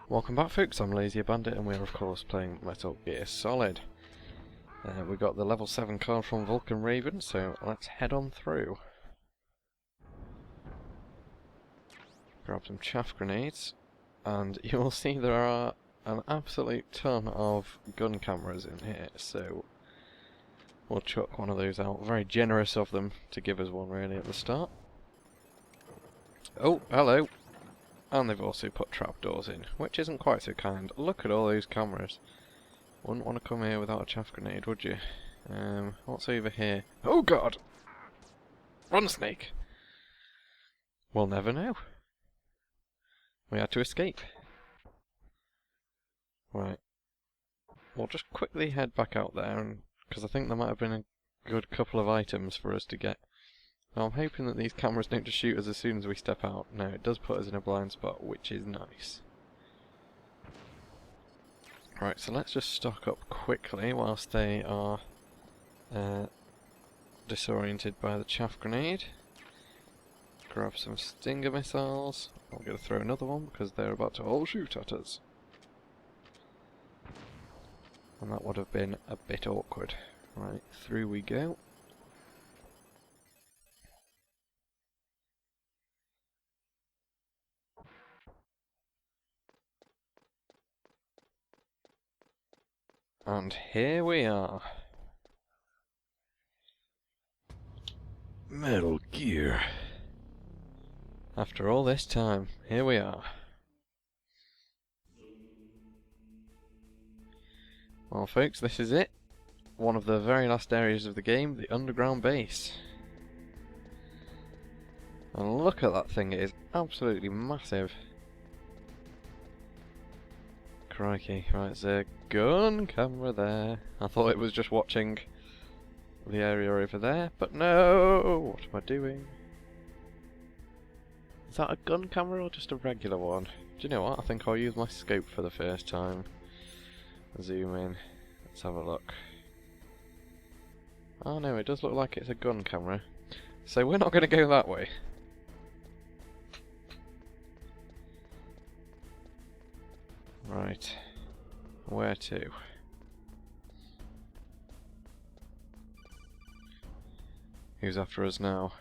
Welcome back, folks. I'm Lazy Bandit and we're of course playing Metal Gear Solid. We got the level 7 card from Vulcan Raven, so let's head on through. Grab some chaff grenades, and you'll see there are an absolute ton of gun cameras in here, so we'll chuck one of those out. Very generous of them to give us one really at the start. Oh, hello. And they've also put trapdoors in, which isn't quite so kind. Look at all those cameras. Wouldn't want to come here without a chaff grenade, would you? What's over here? Oh god! Run, Snake! We'll never know. We had to escape. Right. We'll just quickly head back out there, because I think there might have been a good couple of items for us to get. Now I'm hoping that these cameras don't just shoot us as soon as we step out. No, it does put us in a blind spot, which is nice. Right, so let's just stock up quickly whilst they are disoriented by the chaff grenade. Grab some Stinger missiles. I'm going to throw another one because they're about to all shoot at us. And that would have been a bit awkward. Right, through we go. And here we are. Metal Gear. After all this time, here we are. Well folks, this is it. One of the very last areas of the game, the underground base. And look at that thing, it is absolutely massive. Crikey, right, there's a gun camera there. I thought it was just watching the area over there, but no! What am I doing? Is that a gun camera or just a regular one? Do you know what? I think I'll use my scope for the first time. Zoom in. Let's have a look. Oh no, it does look like it's a gun camera. So we're not going to go that way. Right. Where to? Who's after us now?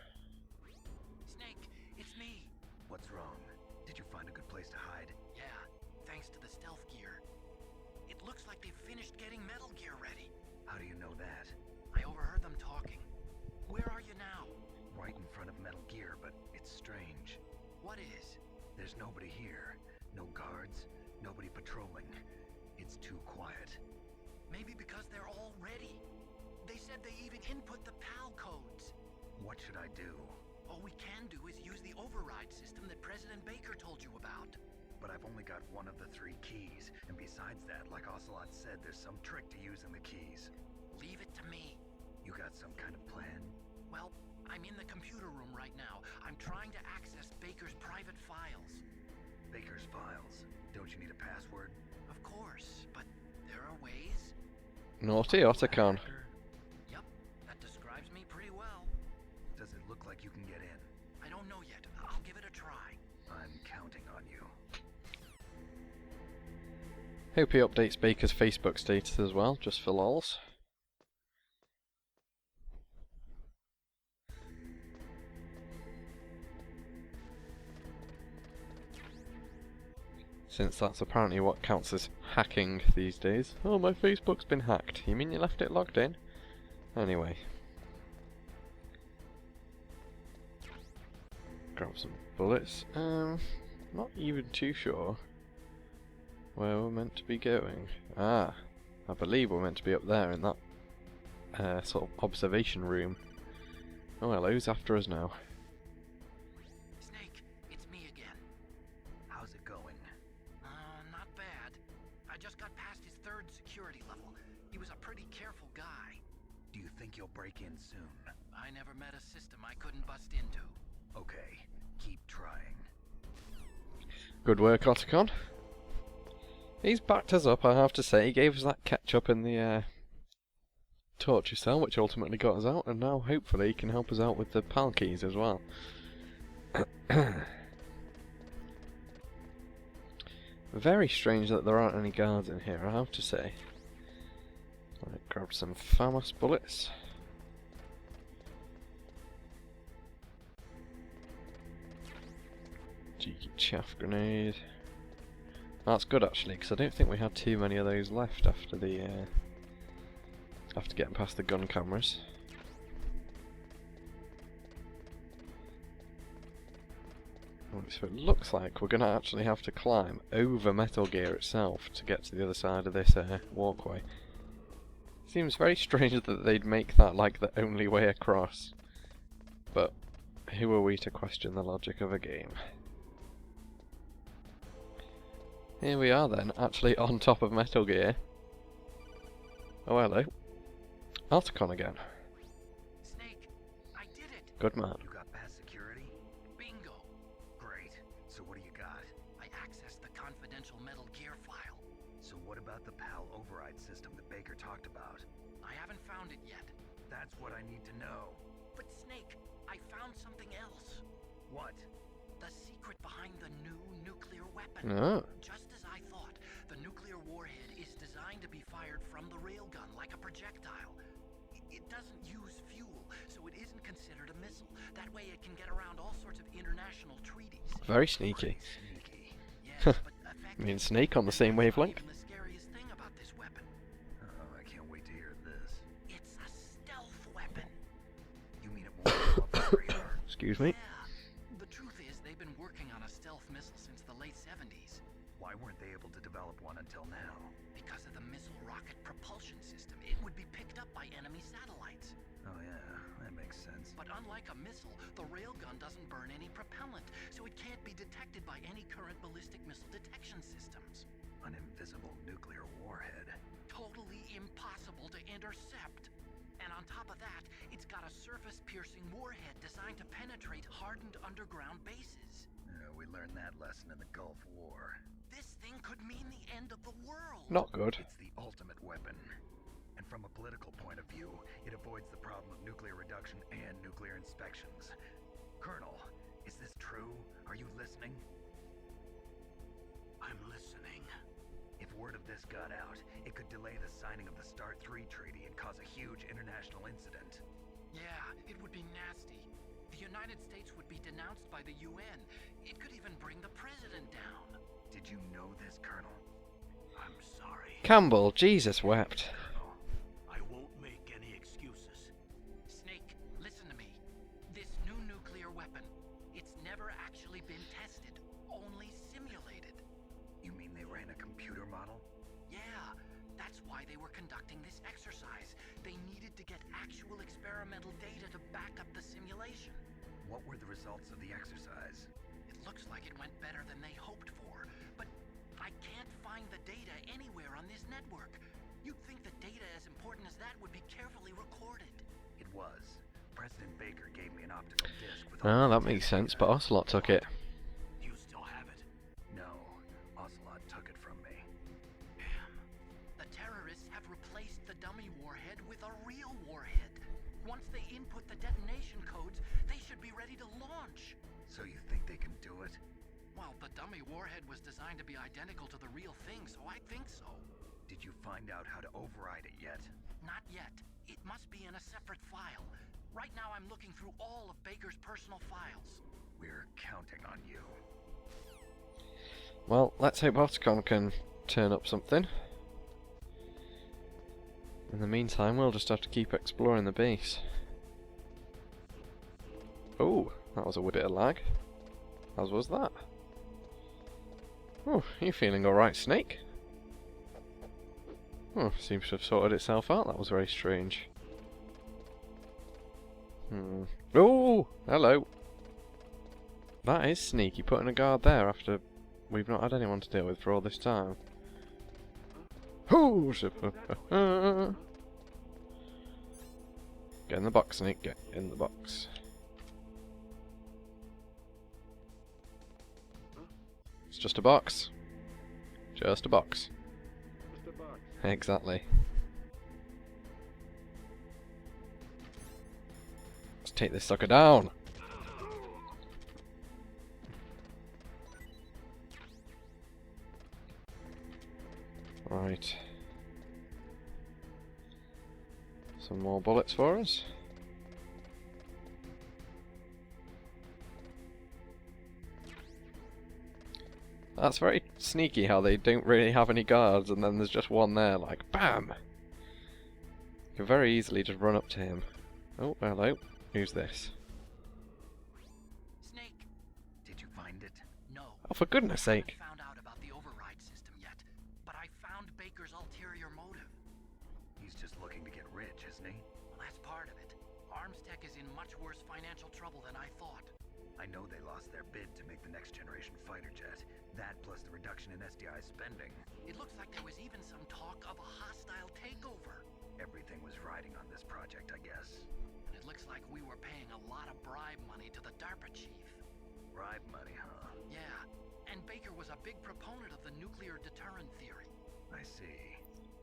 Snake, it's me. What's wrong? Did you find a good place to hide? Yeah, thanks to the stealth gear. It looks like they've finished getting Metal Gear ready. How do you know that? I overheard them talking. Where are you now? Right in front of Metal Gear, but it's strange. What is? There's nobody here. No guards, nobody patrolling. It's too quiet. Maybe because they're all ready. They said they even input the PAL codes. What should I do? All we can do is use the override system that President Baker told you about. But I've only got one of the 3 keys, and besides that, like Ocelot said, there's some trick to using the keys. Leave it to me. You got some kind of plan? Well, I'm in the computer room right now. I'm trying to access Baker's private files. Baker's files. Don't you need a password? Of course, but there are ways. Naughty Otacon. Yep, that describes me pretty well. Does it look like you can get in? I don't know yet. I'll give it a try. I'm counting on you. Hope he updates Baker's Facebook status as well, just for lols. Since that's apparently what counts as hacking these days. Oh, my Facebook's been hacked. You mean you left it logged in? Anyway. Grab some bullets. Not even too sure where we're meant to be going. Ah, I believe we're meant to be up there in that sort of observation room. Oh hello, who's after us now? Snake, it's me again. How's it going? Not bad. I just got past his 3rd security level. He was a pretty careful guy. Do you think you'll break in soon? I never met a system I couldn't bust into. Okay, keep trying. Good work, Otacon. He's backed us up, I have to say. He gave us that ketchup in the torture cell, which ultimately got us out, and now hopefully he can help us out with the PAL keys as well. Very strange that there aren't any guards in here, I have to say. Right, grab some FAMAS bullets. Cheeky chaff grenade. That's good actually, because I don't think we had too many of those left after the after getting past the gun cameras. So it looks like we're going to actually have to climb over Metal Gear itself to get to the other side of this walkway. Seems very strange that they'd make that like the only way across. But who are we to question the logic of a game? Here we are then, actually on top of Metal Gear. Oh hello. Otacon again. Snake, I did it. Good man. You got past security? Bingo. Great. So what do you got? I accessed the confidential Metal Gear file. So what about the PAL override system that Baker talked about? I haven't found it yet. That's what I need to know. But Snake, I found something else. What? The secret behind the new nuclear weapon. Oh. Just as I thought, the nuclear warhead is designed to be fired from the railgun like a projectile. It doesn't use fuel, so it isn't considered a missile. That way it can get around all sorts of international treaties. Very sneaky. Sneaky. Yes, but I mean, Snake on the same wavelength. That's not even the scariest thing about this weapon. Oh, I can't wait to hear this. It's a stealth weapon. You mean it won't go off the radar? Excuse me. Yeah. The truth is, they've been working on a stealth missile since the late 70s. Why weren't they able to develop one until now? Because of the missile rocket propulsion system, it would be picked up by enemy satellites. Oh yeah, that makes sense. But unlike a missile, the railgun doesn't burn any propellant, so it can't be detected by any current ballistic missile detection systems. An invisible nuclear warhead. Totally impossible to intercept. And on top of that, it's got a surface-piercing warhead designed to penetrate hardened underground bases. We learned that lesson in the Gulf War. This thing could mean the end of the world. Not good. It's the ultimate weapon. And from a political point of view, it avoids the problem of nuclear reduction and nuclear inspections. Colonel, is this true? Are you listening? I'm listening. If word of this got out, it could delay the signing of the START 3 treaty and cause a huge international incident. Yeah, it would be nasty. The United States would be denounced by the UN. It could even bring the president down. Did you know this, Colonel? I'm sorry. Campbell, Jesus wept. Colonel, I won't make any excuses. Snake, listen to me. This new nuclear weapon, it's never actually been tested, only simulated. you mean they ran a computer model? Yeah, that's why they were conducting this exercise. They needed to get actual experimental data to back up the simulation. What were the results of the exercise? It looks like it went better than they hoped for, but I can't find the data anywhere on this network. You'd think the data as important as that would be carefully recorded. It was. President Baker gave me an optical disc with Ah, all that the makes data. sense, but Ocelot took it. You still have it? No, Ocelot took it from me. Damn. The terrorists have replaced the dummy warhead with a real warhead. Once they input the detonation codes, they should be ready to launch. So you think they can do it? Well, the dummy warhead was designed to be identical to the real thing, so I think so. Did you find out how to override it yet? Not yet. It must be in a separate file. Right now I'm looking through all of Baker's personal files. We're counting on you. Well, let's hope Otacon can turn up something. In the meantime, we'll just have to keep exploring the base. Oh, that was a wee bit of lag. As was that. Oh, you feeling alright, Snake? Oh, seems to have sorted itself out. That was very strange. Oh, hello. That is sneaky, putting a guard there after we've not had anyone to deal with for all this time. Oh, get in the box, Snake. Get in the box. It's just a box. Just a box. Exactly. Let's take this sucker down. Right. Some more bullets for us. That's very sneaky how they don't really have any guards and then there's just one there, like, BAM! You can very easily just run up to him. Oh, hello. Who's this? Snake. Did you find it? No. Oh, for goodness I haven't sake. found out about the override system yet, but I found Baker's ulterior motive. He's just looking to get rich, isn't he? Well, that's part of it. Armstech is in much worse financial trouble than I thought. I know they lost their bid to make the next generation fighter jet. That plus the reduction in SDI spending. It looks like there was even some talk of a hostile takeover. Everything was riding on this project, I guess. And it looks like we were paying a lot of bribe money to the DARPA chief. Bribe money, huh? Yeah, and Baker was a big proponent of the nuclear deterrent theory. I see.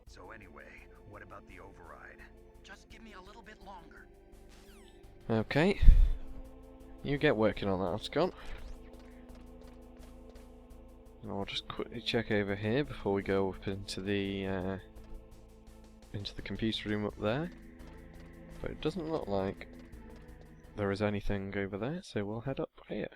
So anyway, what about the override? Just give me a little bit longer. Okay. You get working on that, Scott. And I'll just quickly check over here before we go up into the computer room up there. But it doesn't look like there is anything over there, so we'll head up here.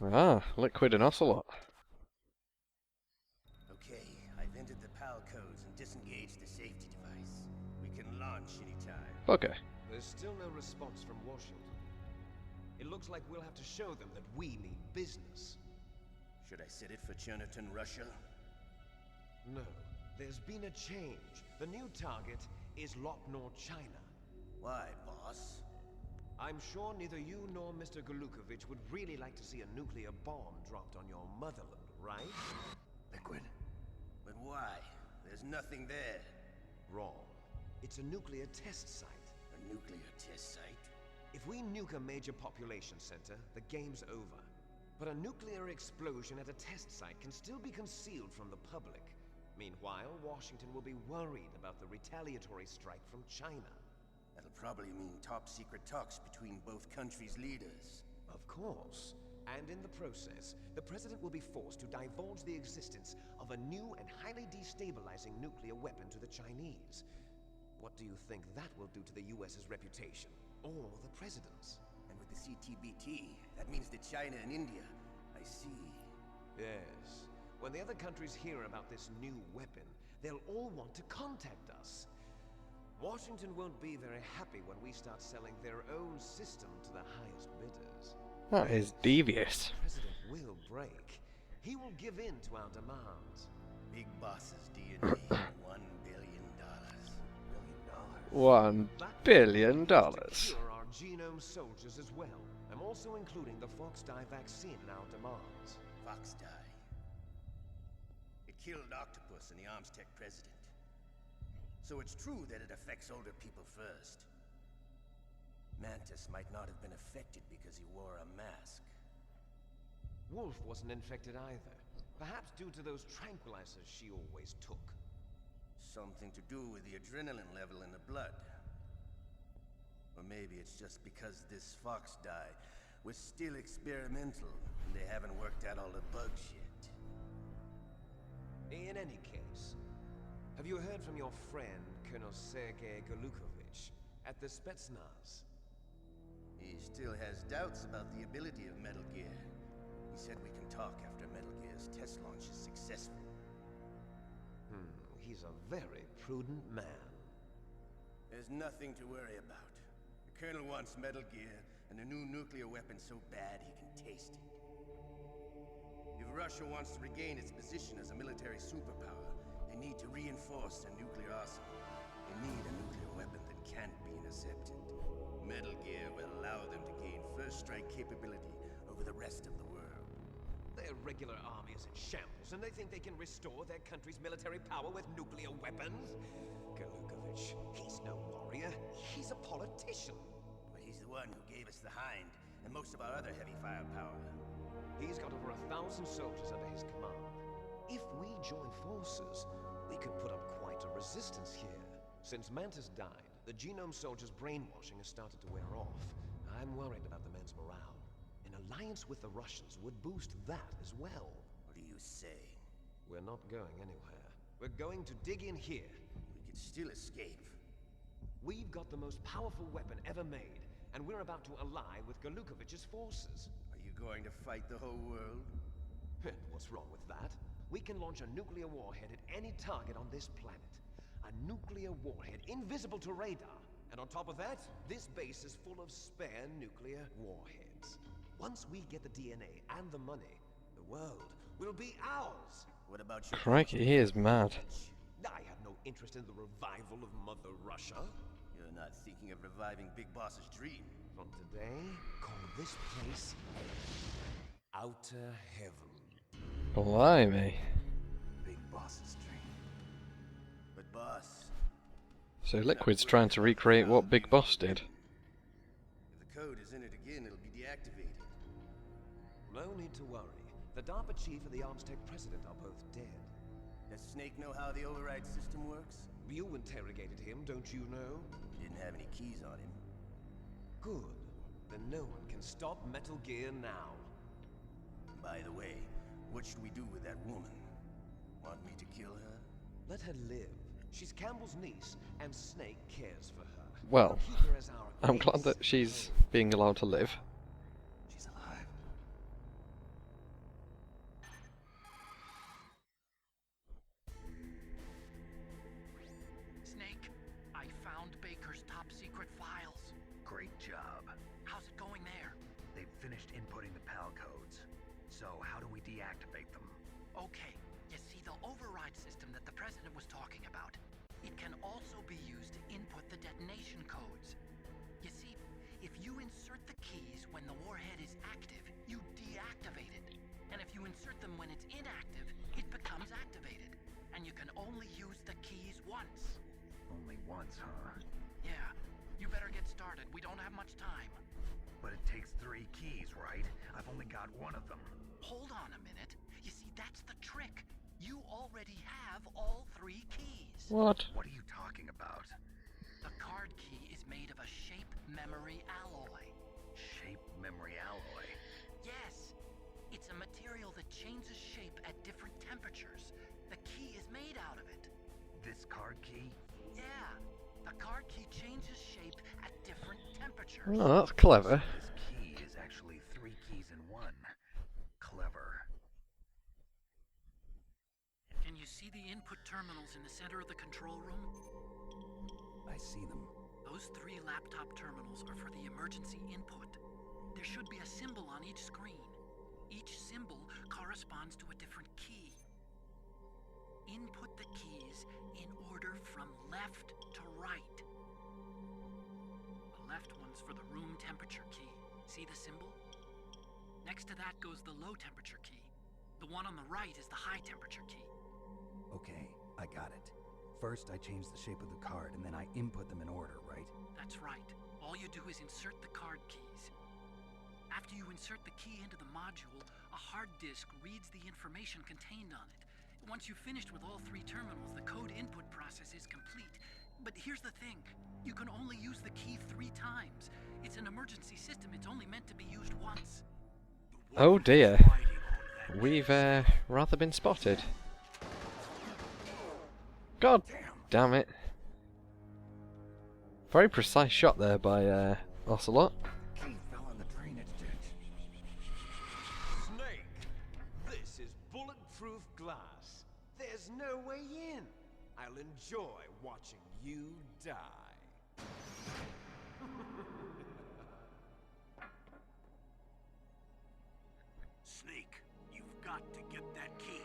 Ah, Liquid and Ocelot. Okay, I've entered the PAL codes and disengaged the safety device. We can launch anytime. Okay. There's still no response from Washington. It looks like we'll have to show them that we mean business. Should I set it for Cherniton, Russia? No, there's been a change. The new target is Lopnor, China. Why, boss? I'm sure neither you nor Mr. Golukovich would really like to see a nuclear bomb dropped on your motherland, right? Liquid. But why? There's nothing there. Wrong. It's a nuclear test site. A nuclear test site? If we nuke a major population center, the game's over. But a nuclear explosion at a test site can still be concealed from the public. Meanwhile, Washington will be worried about the retaliatory strike from China. That'll probably mean top-secret talks between both countries' leaders. Of course. And in the process, the President will be forced to divulge the existence of a new and highly destabilizing nuclear weapon to the Chinese. What do you think that will do to the US's reputation? Or the President's? And with the CTBT, that means that China and India. I see. Yes. When the other countries hear about this new weapon, they'll all want to contact us. Washington won't be very happy when we start selling their own system to the highest bidders. That is devious. The President will break. He will give in to our demands. Big bosses D&D, $1 billion. $1 billion. Secure our genome soldiers as well. I'm also including the Fox-Die vaccine in our demands. Fox-Die. It killed Octopus and the Armstech president. So it's true that it affects older people first. Mantis might not have been affected because he wore a mask. Wolf wasn't infected either. Perhaps due to those tranquilizers she always took. Something to do with the adrenaline level in the blood. Or maybe it's just because this Fox-Die was still experimental and they haven't worked out all the bugs yet. In any case, have you heard from your friend, Colonel Sergei Golukovich, at the Spetsnaz? He still has doubts about the ability of Metal Gear. He said we can talk after Metal Gear's test launch is successful. He's a very prudent man. There's nothing to worry about. The Colonel wants Metal Gear and a new nuclear weapon so bad he can taste it. If Russia wants to regain its position as a military superpower, they need to reinforce their nuclear arsenal. They need a nuclear weapon that can't be intercepted. Metal Gear will allow them to gain first strike capability over the rest of the world. Their regular army is in shambles, and they think they can restore their country's military power with nuclear weapons? Golukovich, he's no warrior. He's a politician. But he's the one who gave us the Hind and most of our other heavy firepower. He's got over 1,000 soldiers under his command. If we join forces, we could put up quite a resistance here. Since Mantis died, the genome soldiers' brainwashing has started to wear off. I'm worried about the men's morale. In An alliance with the Russians would boost that as well. What are you saying? We're not going anywhere. We're going to dig in here. We could still escape. We've got the most powerful weapon ever made, and we're about to ally with Galukovich's forces. Are you going to fight the whole world? What's wrong with that? We can launch a nuclear warhead at any target on this planet. A nuclear warhead invisible to radar. And on top of that, this base is full of spare nuclear warheads. Once we get the DNA and the money, the world will be ours. What about your... Crikey, he is mad. I have no interest in the revival of Mother Russia. You're not thinking of reviving Big Boss's dream. From today, call this place Outer Heaven. Blimey. Big Boss's dream. But Boss... So Liquid's trying to recreate what Big Boss did. If the code is in it again, it'll be deactivated. No need to worry. The DARPA chief and the Armstech president are both dead. Does Snake know how the override system works? You interrogated him, don't you know? He didn't have any keys on him. Good. Then no one can stop Metal Gear now. By the way, what should we do with that woman? Want me to kill her? Let her live. She's Campbell's niece, and Snake cares for her. Well, We'll keep her as our I'm glad niece. that she's being allowed to live. She's alive. Snake, I found Baker's top secret files. Great job. How's it going there? They've finished inputting the PAL codes. So how do we deactivate them? Okay, you see the override system that the president was talking about. It can also be used to input the detonation codes. You see, if you insert the keys when the warhead is active, you deactivate it. And if you insert them when it's inactive, it becomes activated. And you can only use the keys once. Only once, huh? Yeah, you better get started. We don't have much time. But it takes 3 keys, right? I've only got one of them. Hold on a minute. You see, that's the trick. You already have all 3 keys. What? What are you talking about? The card key is made of a shape memory alloy. Shape memory alloy. Yes, it's a material that changes shape at different temperatures. The key is made out of it. This card key? Yeah, the card key changes shape at different temperatures. Oh, that's clever. This key is actually 3 keys in one. Clever. Can you see the input terminals in the center of the control room? I see them. Those 3 laptop terminals are for the emergency input. There should be a symbol on each screen. Each symbol corresponds to a different key. Input the keys in order from left to right. The left one's for the room temperature key. See the symbol? Next to that goes the low temperature key. The one on the right is the high temperature key. Okay, I got it. First, I change the shape of the card, and then I input them in order, right? That's right. All you do is insert the card keys. After you insert the key into the module, a hard disk reads the information contained on it. Once you've finished with all 3 terminals, the code input process is complete. But here's the thing. You can only use the key 3 times. It's an emergency system. It's only meant to be used once. Oh dear. We've rather been spotted. God damn it. Very precise shot there by Ocelot. Key fell in the drainage ditch. Snake! This is bulletproof glass. There's no way in. I'll enjoy watching you die. Snake, you've got to get that key.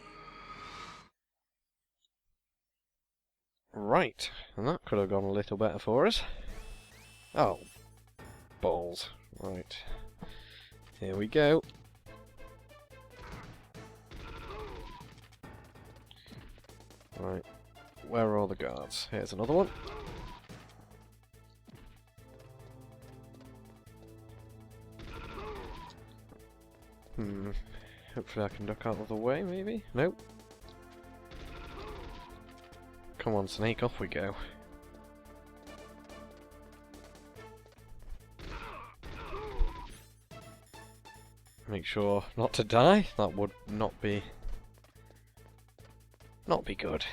Right, and that could have gone a little better for us. Oh, balls. Right, here we go. Right, where are all the guards? Here's another one. Hopefully I can duck out of the way, maybe? Nope. Come on, Snake, off we go. make sure not to die. That would not be good.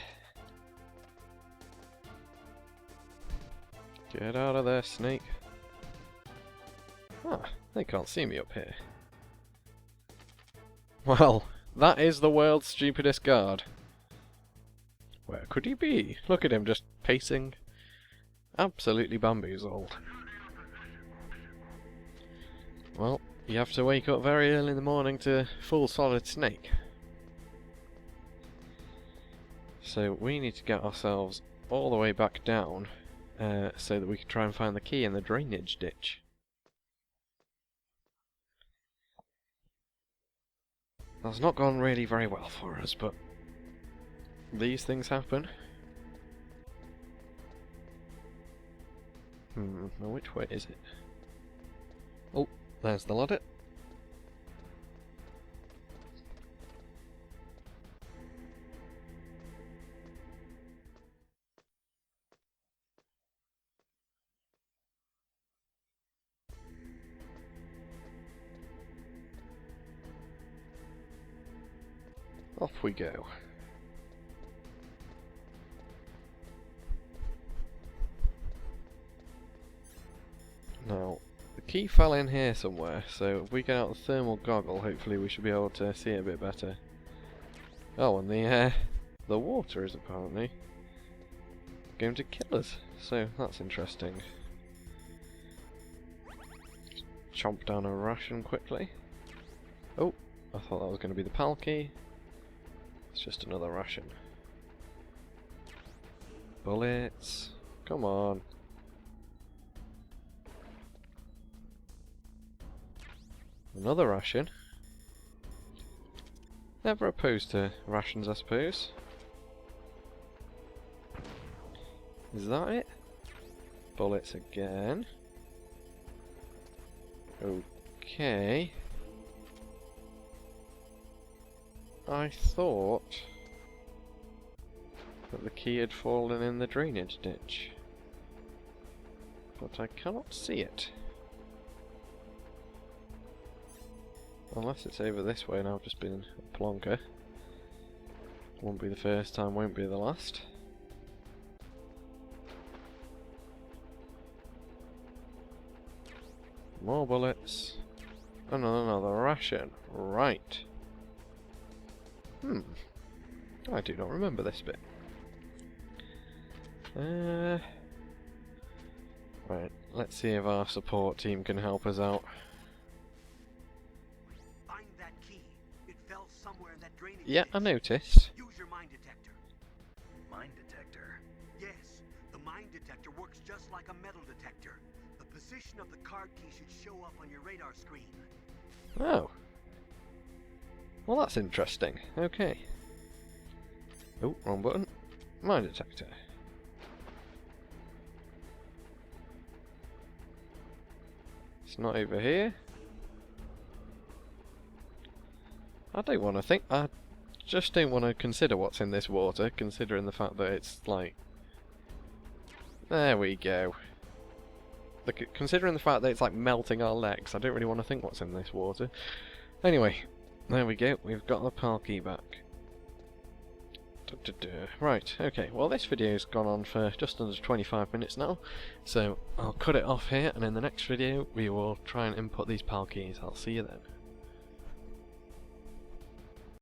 Get out of there, snake. Ah, they can't see me up here. Well, that is the world's stupidest guard. Where could he be? Look at him just pacing. Absolutely bamboozled. Well, you have to wake up very early in the morning to fool Solid Snake. So we need to get ourselves all the way back down so that we can try and find the key in the drainage ditch. That's not gone really very well for us, but these things happen. Now which way is it? Oh, there's the ladder. Off we go. Now, the key fell in here somewhere, so if we get out the thermal goggle, hopefully we should be able to see it a bit better. Oh, and the water is apparently going to kill us, so that's interesting. Chomp down a ration quickly. Oh, I thought that was going to be the PAL key. It's just another ration. Bullets. Come on. Another ration. Never opposed to rations, I suppose. Is that it? Bullets again. Okay. I thought that the key had fallen in the drainage ditch, but I cannot see it. Unless it's over this way and I've just been a plonker. Won't be the first time, won't be the last. More bullets. Oh no, another ration. Right. I do not remember this bit. Right, let's see if our support team can help us out. Find that key. It fell somewhere in that drainage Yeah, ditch. I noticed. Use your mine detector. Mine detector? Yes, the mine detector works just like a metal detector. The position of the card key should show up on your radar screen. Oh. Well, that's interesting. Okay. Oh, wrong button. Mine detector. It's not over here. I don't want to think. I just don't want to consider what's in this water, considering the fact that it's like. There we go. Considering the fact that it's like melting our legs, I don't really want to think what's in this water. Anyway, there we go. We've got the PAL key back. Right, okay, well this video's gone on for just under 25 minutes now, so I'll cut it off here, and in the next video we will try and input these PAL keys. I'll see you then.